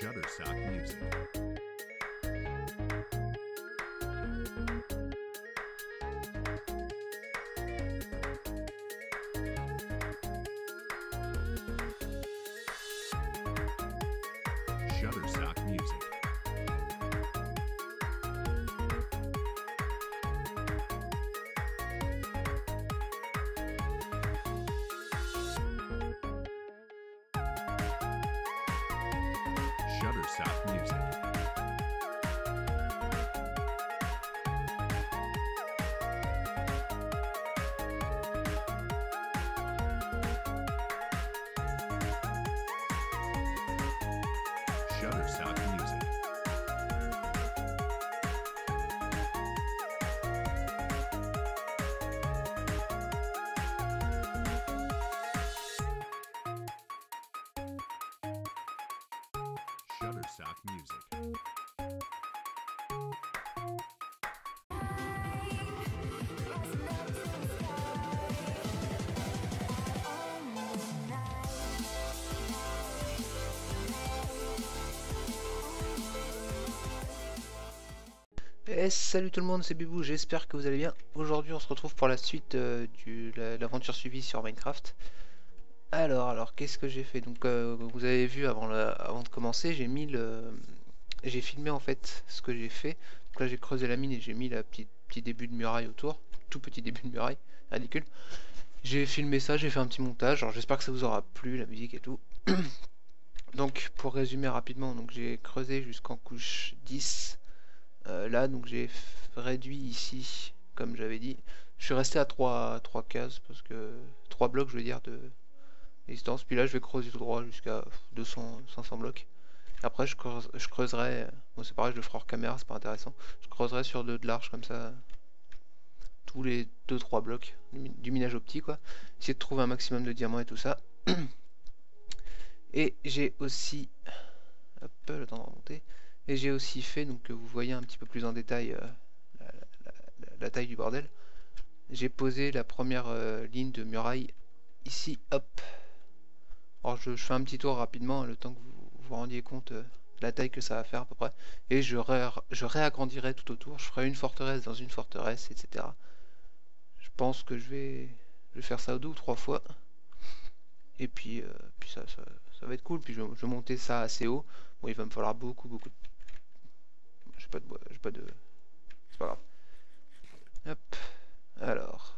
Shutterstock Music. Shutterstock Music. Shutterstock Music. Shutterstock Music. Shutterstock Music. Et salut tout le monde, c'est Bibou, j'espère que vous allez bien. Aujourd'hui on se retrouve pour la suite de l'aventure suivie sur Minecraft. Alors qu'est-ce que j'ai fait? Donc vous avez vu avant de commencer, j'ai filmé en fait ce que j'ai fait. Donc là j'ai creusé la mine et j'ai mis la petit début de muraille autour, tout petit début de muraille, ridicule. J'ai filmé ça, j'ai fait un petit montage, alors j'espère que ça vous aura plu, la musique et tout. Donc pour résumer rapidement, donc j'ai creusé jusqu'en couche 10. Là donc j'ai réduit ici comme j'avais dit. Je suis resté à 3 cases parce que 3 blocs je veux dire de distance. Puis là je vais creuser tout droit jusqu'à 200-500 blocs. Après je creuserai, bon c'est pareil je le ferai hors caméra, c'est pas intéressant. Je creuserai sur de large comme ça tous les 2-3 blocs du minage optique quoi. Essayer de trouver un maximum de diamants et tout ça. Et j'ai aussi hop, le temps de remonter. Et j'ai aussi fait, donc vous voyez un petit peu plus en détail la taille du bordel. J'ai posé la première ligne de muraille ici, hop. Alors je fais un petit tour rapidement, le temps que vous vous rendiez compte de la taille que ça va faire à peu près. Et je réagrandirai tout autour, je ferai une forteresse dans une forteresse, etc. Je pense que je vais faire ça 2 ou 3 fois. Et puis, ça va être cool, puis je vais monter ça assez haut. Bon, il va me falloir beaucoup de... J'ai pas de bois, j'ai pas de... C'est pas grave. Hop, alors.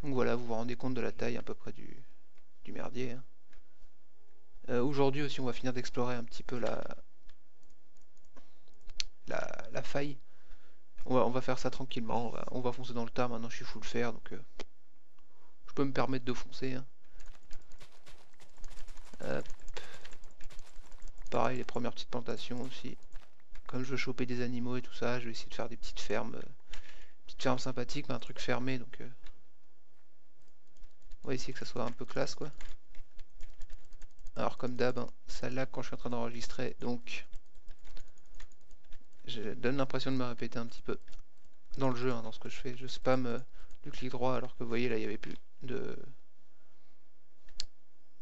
Donc voilà, vous vous rendez compte de la taille à peu près du merdier. Hein. Aujourd'hui aussi, on va finir d'explorer un petit peu la faille. On va faire ça tranquillement, on va foncer dans le tas. Maintenant, je suis full fer, donc je peux me permettre de foncer. Hein. Hop. Pareil, les premières petites plantations aussi. Comme je veux choper des animaux et tout ça, je vais essayer de faire des petites fermes sympathiques, mais un truc fermé, donc on va essayer que ça soit un peu classe, quoi. Alors comme d'hab, hein, ça lag quand je suis en train d'enregistrer, donc je donne l'impression de me répéter un petit peu dans le jeu, hein, dans ce que je fais. Je spam du clic droit alors que vous voyez là il n'y avait plus de...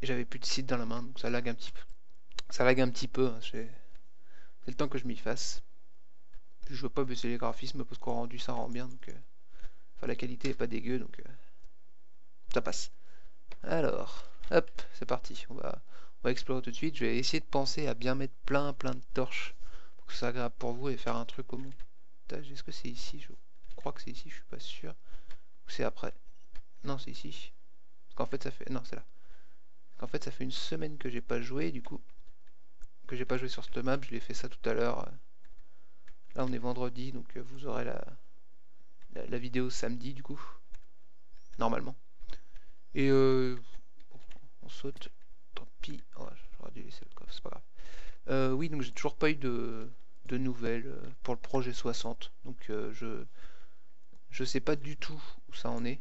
J'avais plus de site dans la main, donc ça lag un petit peu. Ça lag un petit peu, hein, c'est le temps que je m'y fasse. Je veux pas baisser les graphismes parce qu'au rendu ça rend bien, donc enfin, la qualité est pas dégueu, donc ça passe. Alors, hop, c'est parti. On va explorer tout de suite. Je vais essayer de penser à bien mettre plein de torches pour que ce soit agréable pour vous et faire un truc au montage. Est-ce que c'est ici? Je crois que c'est ici, je suis pas sûr. Ou c'est après? Non, c'est ici. Parce qu'en fait ça fait... Non, c'est là. Parce qu'en fait ça fait une semaine que j'ai pas joué, du coup. Que j'ai pas joué sur cette map, je l'ai fait ça tout à l'heure. Là on est vendredi, donc vous aurez la vidéo samedi du coup. Normalement. Et on saute. Tant pis. Oh, j'aurais dû laisser le coffre, c'est pas grave. Oui, donc j'ai toujours pas eu de nouvelles pour le projet 60. Donc je sais pas du tout où ça en est.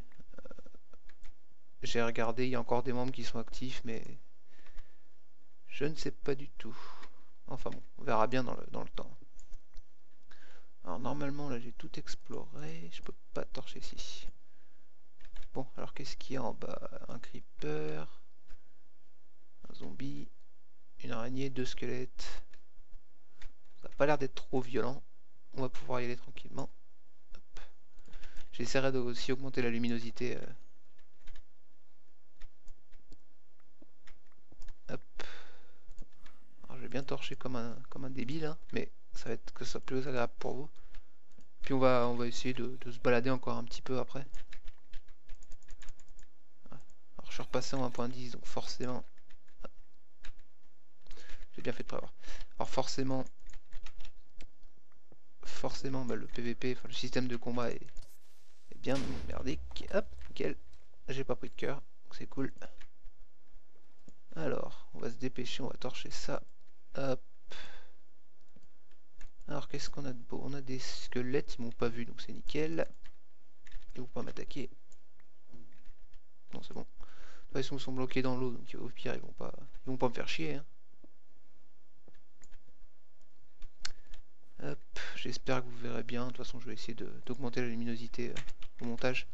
J'ai regardé, il y a encore des membres qui sont actifs, mais je ne sais pas du tout. Enfin bon, on verra bien dans le temps. Alors normalement là j'ai tout exploré, je peux pas torcher ici. Bon, alors qu'est-ce qu'il y a en bas? Un creeper, un zombie, une araignée, 2 squelettes. Ça n'a pas l'air d'être trop violent. On va pouvoir y aller tranquillement. J'essaierai de aussi augmenter la luminosité. Hop. Alors, je vais bien torcher comme un débile, hein, mais ça va être que ça soit plus agréable pour vous. Puis on va essayer de se balader encore un petit peu après. Alors je suis repassé en 1.10, donc forcément... J'ai bien fait de prévoir. Alors forcément, bah, le PVP, enfin le système de combat est bien merdique. Hop, nickel. J'ai pas pris de cœur, donc c'est cool. Alors, on va se dépêcher, on va torcher ça. Hop. Alors qu'est-ce qu'on a de beau? On a des squelettes, ils m'ont pas vu, donc c'est nickel. Ils vont pas m'attaquer. Non, c'est bon. De toute façon, ils sont bloqués dans l'eau, donc au pire, ils vont pas me faire chier. Hein. Hop, j'espère que vous verrez bien. De toute façon, je vais essayer d'augmenter la luminosité au montage.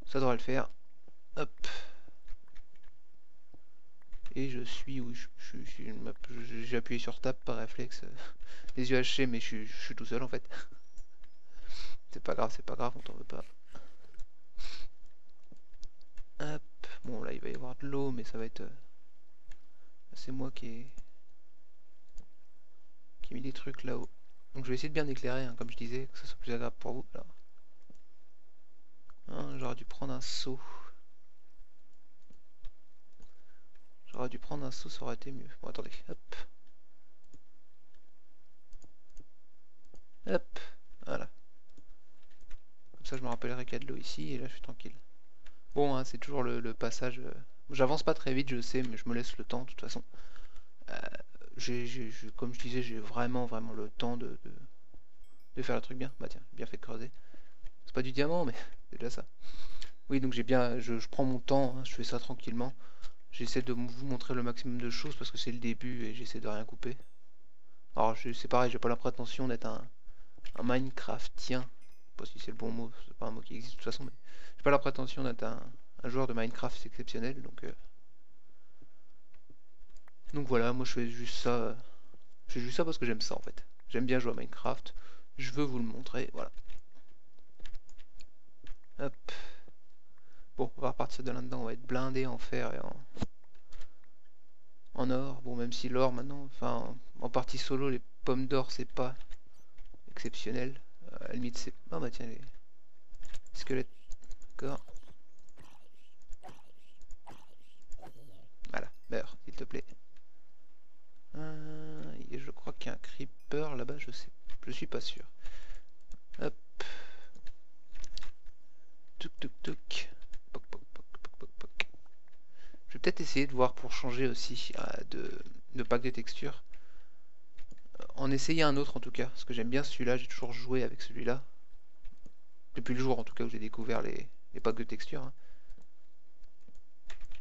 Ça devrait le faire. Hop. Et je suis où j'ai appuyé sur Tab par réflexe. Les yeux hachés, mais je suis tout seul en fait. C'est pas grave, on t'en veut pas. Hop. Bon, là, il va y avoir de l'eau, mais ça va être... c'est moi qui ai mis des trucs là-haut. Donc je vais essayer de bien éclairer, hein, comme je disais, que ça soit plus agréable pour vous. Alors, hein, j'aurais dû prendre un seau. Ça aurait été mieux. Bon, attendez, hop. Hop, voilà. Comme ça, je me rappellerai qu'il y a de l'eau ici, et là, je suis tranquille. Bon, hein, c'est toujours le passage... J'avance pas très vite, je sais, mais je me laisse le temps, de toute façon. Comme je disais, j'ai vraiment le temps de faire le truc bien. Bah tiens, bien fait de creuser. C'est pas du diamant, mais c'est déjà ça. Oui, donc je prends mon temps, hein, je fais ça tranquillement. J'essaie de vous montrer le maximum de choses parce que c'est le début et j'essaie de rien couper. Alors c'est pareil, j'ai pas la prétention d'être un Minecraftien. Je sais pas si c'est le bon mot, c'est pas un mot qui existe de toute façon, mais j'ai pas la prétention d'être un joueur de Minecraft exceptionnel, donc voilà, moi je fais juste ça. Je fais juste ça parce que j'aime ça en fait. J'aime bien jouer à Minecraft. Je veux vous le montrer, voilà. Hop. Bon, on va repartir de là-dedans, on va être blindé en fer et en or. Bon, même si l'or maintenant, enfin, en partie solo, les pommes d'or, c'est pas exceptionnel. À la limite, c'est... Oh bah tiens, les squelettes. D'accord. Voilà, meurs, s'il te plaît. Et je crois qu'il y a un creeper là-bas, je suis pas sûr. Hop. Tuk tuk tuk. Poc, poc, poc, poc, poc, poc. Je vais peut-être essayer de voir pour changer aussi de pack de textures. En essayer un autre en tout cas, parce que j'aime bien celui-là, j'ai toujours joué avec celui-là. Depuis le jour en tout cas où j'ai découvert les packs de textures. Hein.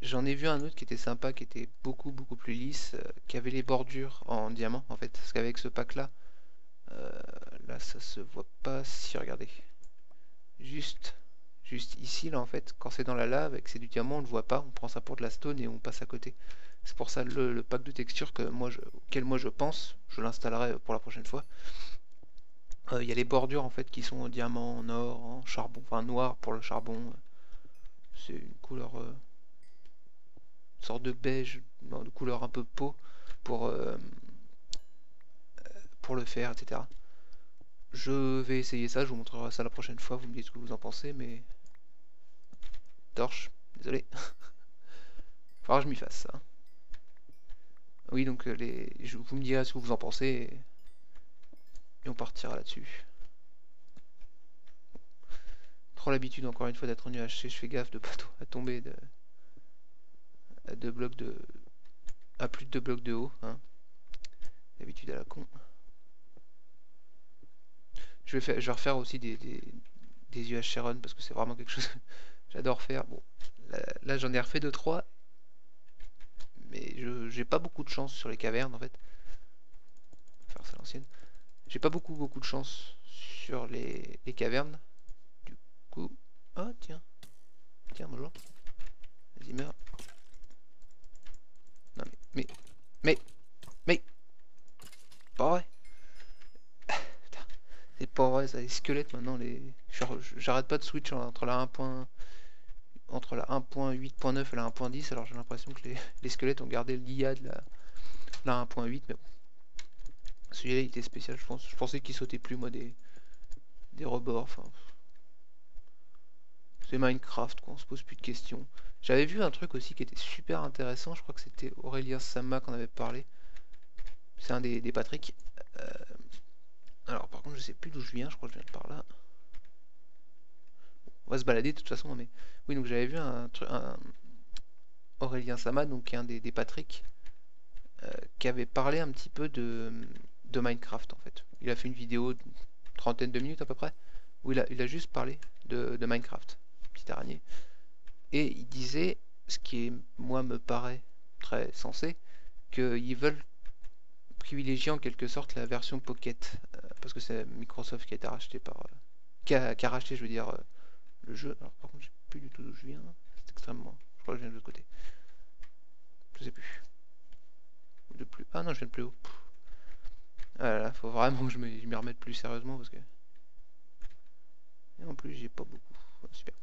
J'en ai vu un autre qui était sympa, qui était beaucoup plus lisse, qui avait les bordures en diamant en fait. Parce qu'avec ce pack là, là ça se voit pas si, regardez. Juste ici là en fait, quand c'est dans la lave et que c'est du diamant, on le voit pas, on prend ça pour de la stone et on passe à côté. C'est pour ça le pack de texture auquel moi je pense, je l'installerai pour la prochaine fois. Il y a les bordures en fait qui sont en diamant, en or, en charbon, enfin noir pour le charbon. C'est une couleur, une sorte de beige, de couleur un peu peau pour, pour le fer, etc. Je vais essayer ça, je vous montrerai ça la prochaine fois, vous me dites ce que vous en pensez, mais... Torche, désolé. Faudra que je m'y fasse, ça. Oui, donc vous me direz ce que vous en pensez, et on partira là-dessus. Trop l'habitude encore une fois d'être en UHC, je fais gaffe de pas à tomber à blocs à plus de 2 blocs de haut, hein. L'habitude à la con. Je vais refaire aussi des UHC run parce que c'est vraiment quelque chose que j'adore faire. Bon, là j'en ai refait 2-3, mais j'ai pas beaucoup de chance sur les cavernes en fait. Faire ça à l'ancienne. J'ai pas beaucoup de chance sur les cavernes. Du coup... Oh tiens. Tiens, bonjour. Vas-y, meurs. Non mais... ouais, ça, les squelettes maintenant, j'arrête pas de switch entre la 1.8.9 et la 1.10, alors j'ai l'impression que les squelettes ont gardé l'IA de la 1.8, mais bon. Celui-là il était spécial, je pensais qu'il sautait plus, moi, des rebords, enfin. C'est Minecraft, quoi, on se pose plus de questions. J'avais vu un truc aussi qui était super intéressant, je crois que c'était Aurélien Sama qu'on avait parlé. C'est un des Patrick. Euh, alors par contre je sais plus d'où je viens, je crois que je viens de par là. On va se balader de toute façon, mais oui, donc j'avais vu un Aurélien Sama, donc qui est un des Patrick, qui avait parlé un petit peu de Minecraft en fait. Il a fait une vidéo d'une trentaine de minutes à peu près, où il a juste parlé de Minecraft, petit araignée. Et il disait, ce qui moi me paraît très sensé, qu'ils veulent privilégier en quelque sorte la version Pocket, parce que c'est Microsoft qui a été racheté par... qui a racheté, je veux dire, le jeu. Alors par contre, je sais plus du tout d'où je viens. C'est extrêmement... Je crois que je viens de l'autre côté. Je sais plus. De plus... Ah non, je viens de plus haut. Ah là, faut vraiment que je m'y remette plus sérieusement, parce que... Et en plus, j'ai pas beaucoup. Ouais, super.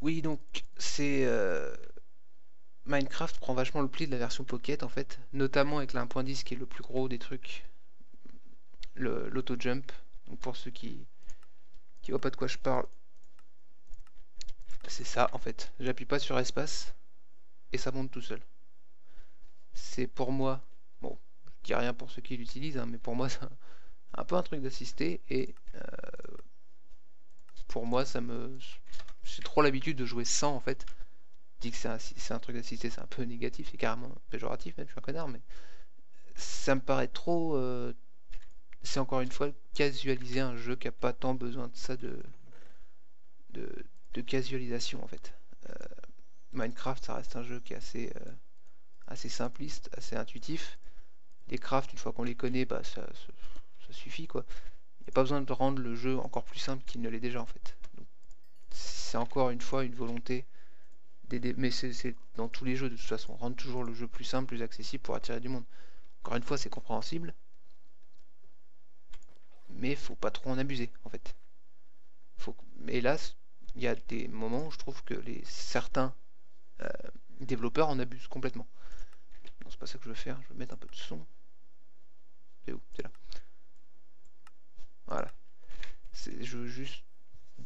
Oui, donc, c'est... Minecraft prend vachement le pli de la version Pocket en fait, notamment avec la 1.10 qui est le plus gros des trucs, l'auto-jump. Donc pour ceux qui voient pas de quoi je parle, c'est ça en fait. J'appuie pas sur espace et ça monte tout seul. C'est pour moi, bon, je dis rien pour ceux qui l'utilisent, hein, mais pour moi c'est un peu un truc d'assister et pour moi j'ai trop l'habitude de jouer sans en fait. Je dis que c'est un truc d'assister, c'est un peu négatif, c'est carrément péjoratif, même je suis un connard, mais ça me paraît trop. C'est encore une fois casualiser un jeu qui a pas tant besoin de ça de, de casualisation en fait. Euh, Minecraft, ça reste un jeu qui est assez simpliste, assez intuitif. Les crafts, une fois qu'on les connaît, bah ça suffit quoi. Il n'y a pas besoin de rendre le jeu encore plus simple qu'il ne l'est déjà en fait. C'est encore une fois une volonté d'aider, mais c'est dans tous les jeux de toute façon, rendre toujours le jeu plus simple, plus accessible pour attirer du monde. Encore une fois, c'est compréhensible, mais faut pas trop en abuser en fait. Hélas, il y a des moments où je trouve que certains euh, développeurs en abusent complètement. Non, c'est pas ça que je veux faire, je veux mettre un peu de son. C'est où? C'est là. Voilà. Je veux juste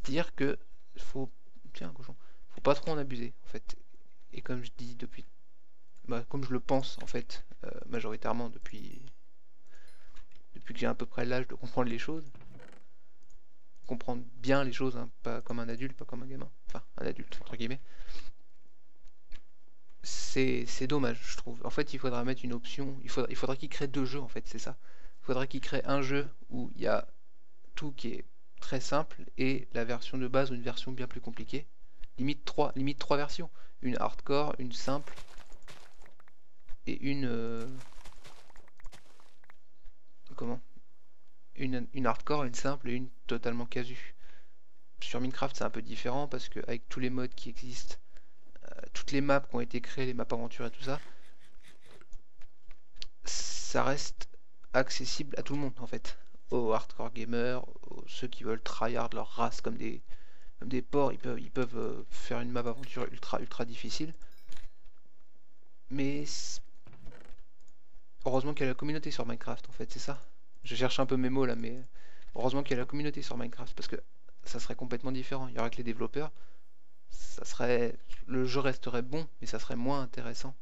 dire que faut. Tiens, cochon. Faut pas trop en abuser, en fait. Et comme je dis depuis. Bah, comme je le pense, en fait, majoritairement depuis que j'ai à peu près l'âge de comprendre les choses. Comprendre bien les choses, hein, pas comme un adulte, pas comme un gamin. Enfin, un adulte, entre guillemets. C'est dommage, je trouve. En fait, il faudra mettre une option. Il faudra qu'il crée deux jeux, en fait, c'est ça. Il faudra qu'il crée un jeu où il y a tout qui est très simple et la version de base ou une version bien plus compliquée. Limite trois versions. Une hardcore, une simple et comment une hardcore, une simple et une totalement casu. Sur Minecraft, c'est un peu différent parce que avec tous les modes qui existent, toutes les maps qui ont été créées, les maps aventures et tout ça, ça reste accessible à tout le monde en fait. Aux hardcore gamers, ceux qui veulent tryhard leur race comme des porcs, ils peuvent faire une map aventure ultra difficile. Mais heureusement qu'il y a la communauté sur Minecraft en fait, c'est ça. Je cherche un peu mes mots là, mais heureusement qu'il y a la communauté sur Minecraft parce que ça serait complètement différent. Il y aurait que les développeurs, le jeu resterait bon, mais ça serait moins intéressant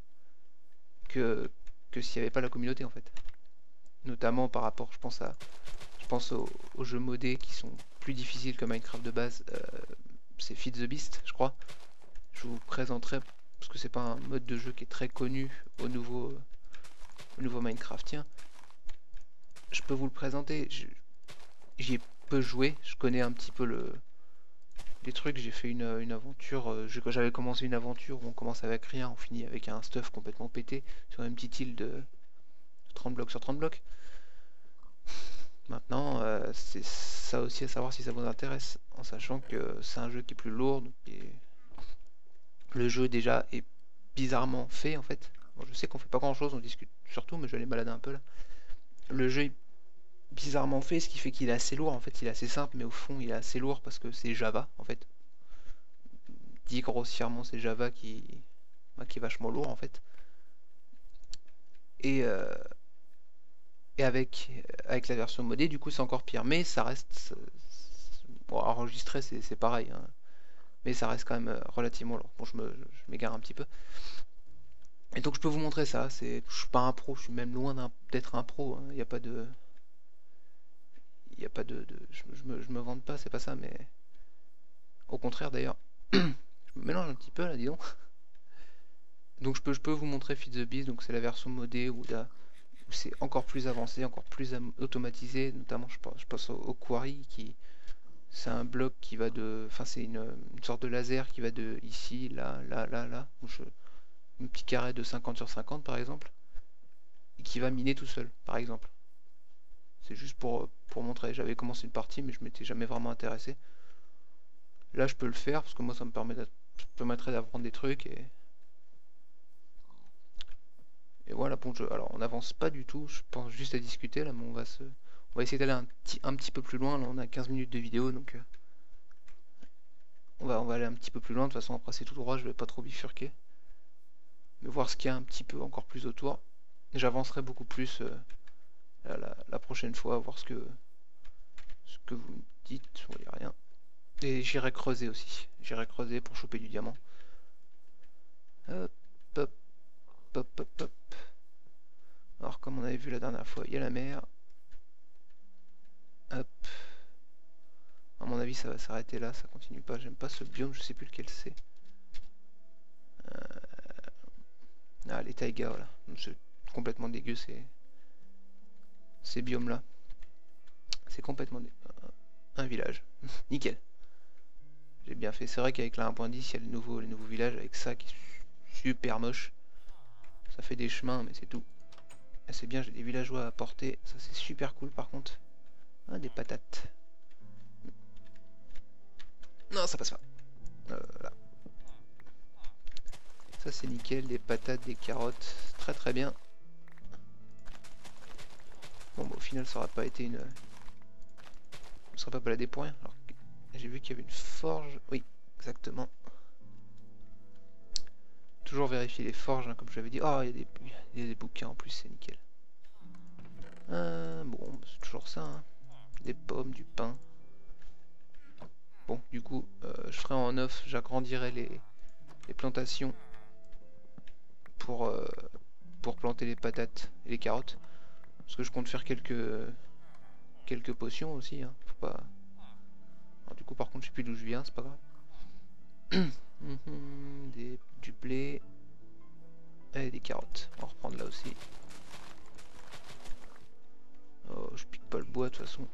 que, que s'il n'y avait pas la communauté en fait. Notamment par rapport, je pense aux jeux modés qui sont plus difficiles que Minecraft de base. C'est Feed the Beast, je crois. Je vous présenterai parce que c'est pas un mode de jeu qui est très connu au nouveau Minecraftien. Je peux vous le présenter. J'y ai peu joué. Je connais un petit peu les trucs. J'ai fait une aventure. J'avais commencé une aventure où on commence avec rien, on finit avec un stuff complètement pété sur une petite île de 30 blocs sur 30 blocs. Maintenant, c'est ça aussi à savoir si ça vous intéresse, en sachant que c'est un jeu qui est plus lourd, le jeu déjà est bizarrement fait en fait. Bon, je sais qu'on fait pas grand chose, on discute surtout, mais je vais aller me balader un peu là. Le jeu est bizarrement fait, ce qui fait qu'il est assez lourd. En fait, il est assez simple, mais au fond, il est assez lourd parce que c'est Java, en fait. Dit grossièrement, c'est Java qui est vachement lourd, en fait. Et, euh, et avec la version modée, du coup, c'est encore pire. Mais ça reste... Bon, enregistrer, c'est pareil, hein. Mais ça reste quand même relativement lourd. Bon, je m'égare un petit peu. Et donc, je peux vous montrer ça. Je suis pas un pro, je suis même loin d'être un pro, hein. Il n'y a pas de... Il n'y a pas je me vante pas, c'est pas ça, mais... Au contraire, d'ailleurs. Je me mélange un petit peu, là, dis donc. Donc, je peux vous montrer Feed the Beast. Donc, c'est la version modée où c'est encore plus avancé, encore plus automatisé. Notamment, je pense au Quarry qui... C'est un bloc qui va de... Enfin, c'est une sorte de laser qui va de ici, là, là, là, là. Un petit carré de 50 sur 50, par exemple. Et qui va miner tout seul, par exemple. C'est juste pour montrer. J'avais commencé une partie, mais je m'étais jamais vraiment intéressé. Là, je peux le faire, parce que moi, ça me permettrait d'apprendre des trucs. Et voilà, bon jeu. Alors, on n'avance pas du tout. Je pense juste à discuter, là, mais on va essayer d'aller un petit peu plus loin. Là, on a 15 minutes de vidéo, donc... on va aller un petit peu plus loin. De toute façon, après, c'est tout droit. Je vais pas trop bifurquer. Mais voir ce qu'il y a un petit peu encore plus autour. J'avancerai beaucoup plus la prochaine fois, voir ce que vous me dites. Il n'y a rien. Et j'irai creuser aussi. J'irai creuser pour choper du diamant. Hop, hop, hop, hop, hop. Alors, comme on avait vu la dernière fois, il y a la mer. Hop. À mon avis, ça va s'arrêter là. Ça continue pas. J'aime pas ce biome. Je sais plus lequel c'est. Ah, les taïgas, voilà. C'est complètement dégueu, ces biomes-là. C'est complètement un village. Nickel. J'ai bien fait. C'est vrai qu'avec la 1.10, il y a les nouveaux villages avec ça qui est super moche. Ça fait des chemins, mais c'est tout. C'est bien, j'ai des villageois à porter. Ça, c'est super cool, par contre. Ah, des patates. Non, ça passe pas. Là. Ça, c'est nickel. Des patates, des carottes. Très très bien. Bon, bah, au final, ça aurait pas été une... On serait pas baladé pour rien. Alors, j'ai vu qu'il y avait une forge. Oui, exactement. Toujours vérifier les forges, hein, comme je l'avais dit. Oh, il y a des bouquins en plus, c'est nickel. Bon, c'est toujours ça, hein. Des pommes, du pain. Bon, du coup, je ferai en off, j'agrandirai les plantations pour planter les patates et les carottes. Parce que je compte faire quelques potions aussi, hein. Faut pas... Alors, du coup, par contre, je sais plus d'où je viens, c'est pas grave. Du blé et des carottes. On va reprendre là aussi. Oh, je pique pas le bois de toute façon.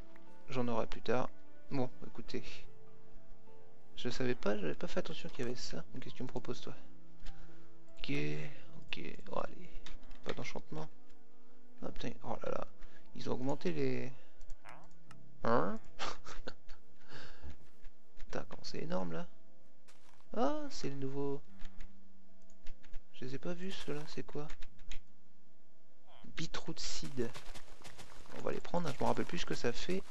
J'en aurai plus tard. Bon, écoutez. Je savais pas, j'avais pas fait attention qu'il y avait ça. Qu'est-ce que tu me proposes, toi? Ok, ok. Oh, allez. Pas d'enchantement. Ah putain, oh là là. Ils ont augmenté les... Hein? Putain, comment c'est énorme là. Ah, c'est le nouveau... Je les ai pas vus ceux-là, c'est quoi? Beetroot Seed. On va les prendre, hein. Je me rappelle plus ce que ça fait.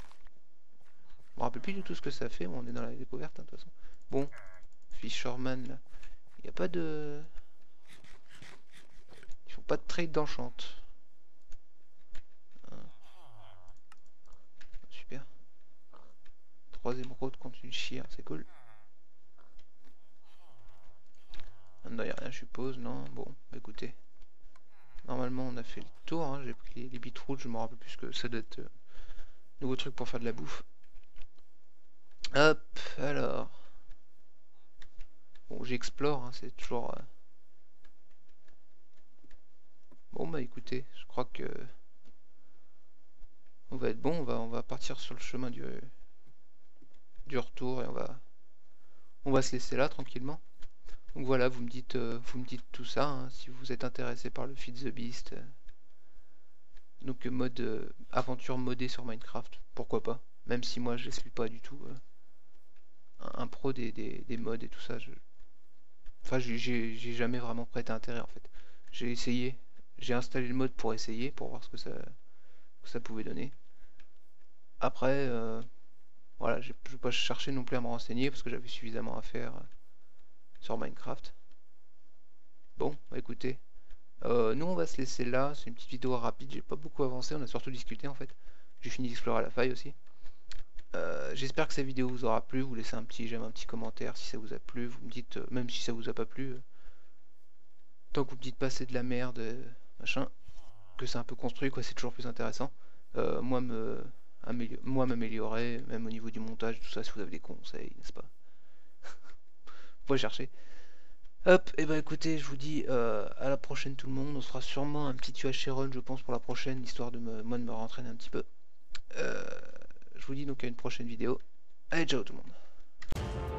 Je me rappelle plus du tout ce que ça fait. Bon, on est dans la découverte, hein, de toute façon. Bon, Fisherman là. Il n'y a pas de... Ils font pas de trade d'enchant. Super. 3 émeraudes contre une chire, c'est cool. Non, il n'y a rien, je suppose, non? Bon, bah écoutez. Normalement, on a fait le tour, hein. J'ai pris les beetroots, je me rappelle plus que ça doit être nouveau truc pour faire de la bouffe. Hop, alors. Bon, j'explore, hein, c'est toujours... Bon, bah écoutez, je crois que... On va être bon, on va partir sur le chemin du retour et on va se laisser là tranquillement. Donc voilà, vous me dites tout ça, hein, si vous êtes intéressé par le Feed the Beast. Donc mode aventure modée sur Minecraft, pourquoi pas. Même si moi je suis pas du tout un pro des mods et tout ça. Enfin, j'ai jamais vraiment prêté intérêt en fait. J'ai essayé, j'ai installé le mode pour essayer, pour voir ce que ça pouvait donner. Après, voilà, je vais pas chercher non plus à me renseigner parce que j'avais suffisamment à faire sur Minecraft. Bon, bah écoutez, nous on va se laisser là, c'est une petite vidéo rapide, j'ai pas beaucoup avancé, on a surtout discuté en fait. J'ai fini d'explorer la faille aussi. J'espère que cette vidéo vous aura plu, vous laissez un petit j'aime, un petit commentaire si ça vous a plu, vous me dites, même si ça vous a pas plu, tant que vous me dites pas c'est de la merde, machin, que c'est un peu construit quoi, c'est toujours plus intéressant. Moi m'améliorer, même au niveau du montage, tout ça, si vous avez des conseils, n'est-ce pas? Vous pouvez chercher. Hop, et bah écoutez, je vous dis à la prochaine tout le monde. On se fera sûrement un petit UHC run, je pense, pour la prochaine, histoire de moi de me rentraîner un petit peu. Je vous dis donc à une prochaine vidéo. Allez, ciao tout le monde.